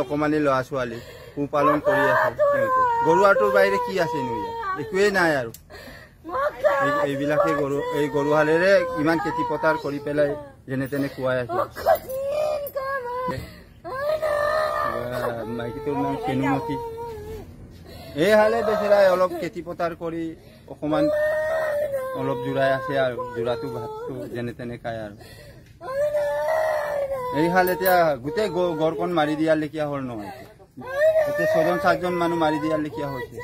অকমানি ল'ৰা ছোৱালী পোহপালন কৰি আছে গৰু আটোৰ বাহিৰে কি আছে একোৱেই নাই আৰু এইবিলাকে এই গৰু হালেৰে ইমান খেতি পথাৰ কৰি পেলাই যেনে তেনে খুৱাই আছে মাইকীটোৰ নাম চেনুমতি এই হালে বেচেৰাই অলপ খেতি পথাৰ কৰি অকমান অলপ জোৰাই আছে আৰু জোৰাটো ভাতটো যেনে তেনে খায় আৰু এই হাল এতিয়া গোটেই গড়কণ মাৰি দিয়াৰ লেখীয়া হ'ল নহয় এতিয়া 6জন 7জন মানুহ মাৰি দিয়াৰ লেখীয়া হৈছে